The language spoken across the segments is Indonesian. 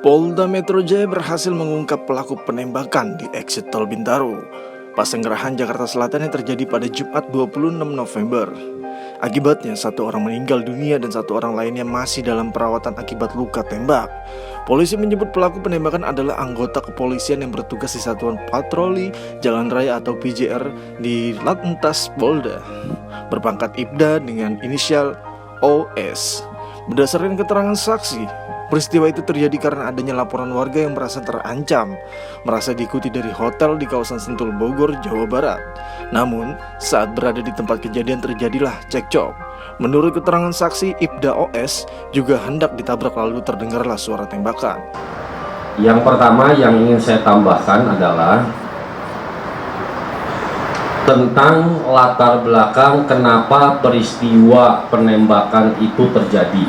Polda Metro Jaya berhasil mengungkap pelaku penembakan di exit tol Bintaro, Pasanggerahan, Jakarta Selatan yang terjadi pada Jumat 26 November. Akibatnya, satu orang meninggal dunia dan satu orang lainnya masih dalam perawatan akibat luka tembak. Polisi menyebut pelaku penembakan adalah anggota kepolisian yang bertugas di Satuan Patroli Jalan Raya atau PJR di Lantas Polda, berpangkat Ibda dengan inisial OS. Berdasarkan keterangan saksi, peristiwa itu terjadi karena adanya laporan warga yang merasa terancam, merasa diikuti dari hotel di kawasan Sentul, Bogor, Jawa Barat. Namun, saat berada di tempat kejadian terjadilah cekcok. Menurut keterangan saksi, Ibda OS juga hendak ditabrak lalu terdengarlah suara tembakan. Yang pertama yang ingin saya tambahkan adalah tentang latar belakang kenapa peristiwa penembakan itu terjadi.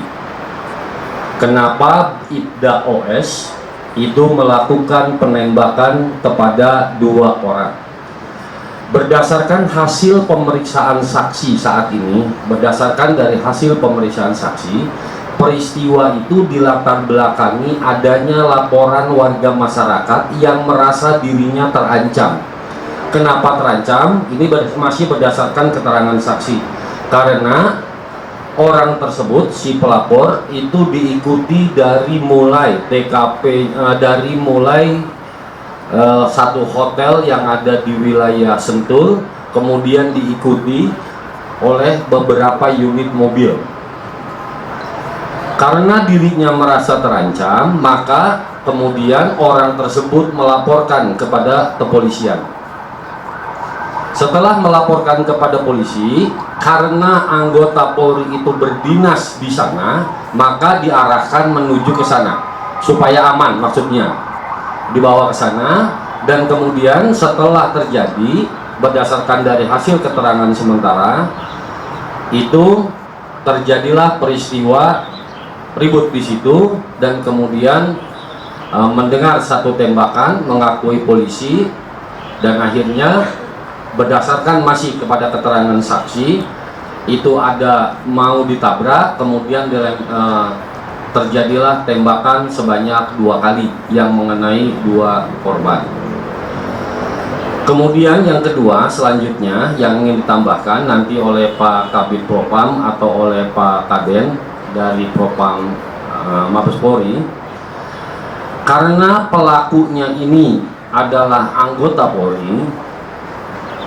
Kenapa Ibda OS itu melakukan penembakan kepada dua orang. Berdasarkan hasil pemeriksaan saksi saat ini, berdasarkan dari hasil pemeriksaan saksi, peristiwa itu dilatar belakangi adanya laporan warga masyarakat yang merasa dirinya terancam. Kenapa terancam? Ini masih berdasarkan keterangan saksi. Karena orang tersebut, si pelapor, itu diikuti dari mulai TKP, dari mulai satu hotel yang ada di wilayah Sentul, kemudian diikuti oleh beberapa unit mobil. Karena dirinya merasa terancam, maka kemudian orang tersebut melaporkan kepada kepolisian. Setelah melaporkan kepada polisi, karena anggota Polri itu berdinas di sana, maka diarahkan menuju ke sana supaya aman, maksudnya dibawa ke sana. Dan kemudian setelah terjadi, berdasarkan dari hasil keterangan sementara, itu terjadilah peristiwa ribut di situ, dan kemudian mendengar satu tembakan, mengakui polisi, dan akhirnya berdasarkan masih kepada keterangan saksi, itu ada mau ditabrak, kemudian terjadilah tembakan sebanyak 2 kali yang mengenai 2 korban. Kemudian yang kedua, selanjutnya yang ingin ditambahkan nanti oleh Pak Kabid Propam atau oleh Pak Kaden dari Propam Mabes Polri, karena pelakunya ini adalah anggota Polri.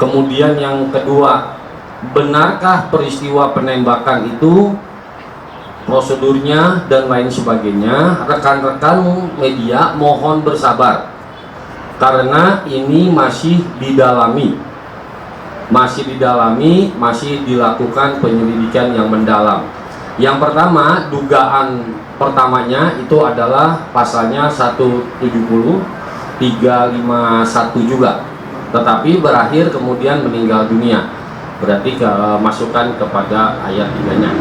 Kemudian yang kedua, benarkah peristiwa penembakan itu prosedurnya dan lain sebagainya? Rekan-rekan media mohon bersabar, karena ini masih didalami, masih dilakukan penyelidikan yang mendalam. Yang pertama, dugaan pertamanya itu adalah pasalnya 170, 351 juga, tetapi berakhir kemudian meninggal dunia, berarti masukkan kepada ayat 3-nya.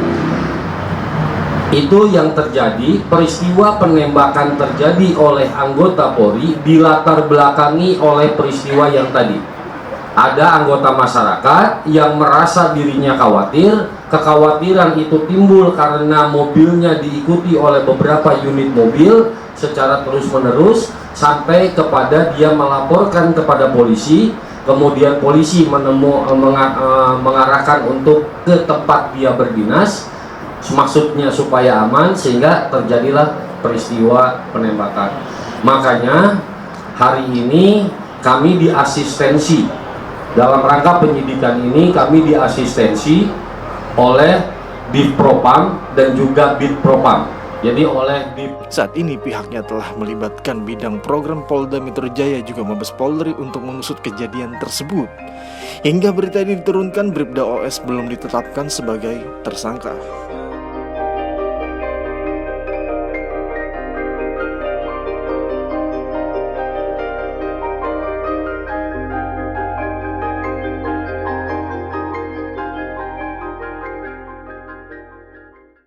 Itu yang terjadi, peristiwa penembakan terjadi oleh anggota Polri dilatar belakangi oleh peristiwa yang tadi. Ada anggota masyarakat yang merasa dirinya khawatir, kekhawatiran itu timbul karena mobilnya diikuti oleh beberapa unit mobil secara terus-menerus, sampai kepada dia melaporkan kepada polisi. Kemudian polisi mengarahkan untuk ke tempat dia berdinas, maksudnya supaya aman, sehingga terjadilah peristiwa penembakan. Makanya hari ini kami diasistensi, dalam rangka penyidikan ini kami diasistensi oleh Divpropam dan juga Bitpropam. Jadi saat ini pihaknya telah melibatkan bidang program Polda Metro Jaya juga Mabes Polri untuk mengusut kejadian tersebut. Hingga berita ini diturunkan, Bribda OS belum ditetapkan sebagai tersangka.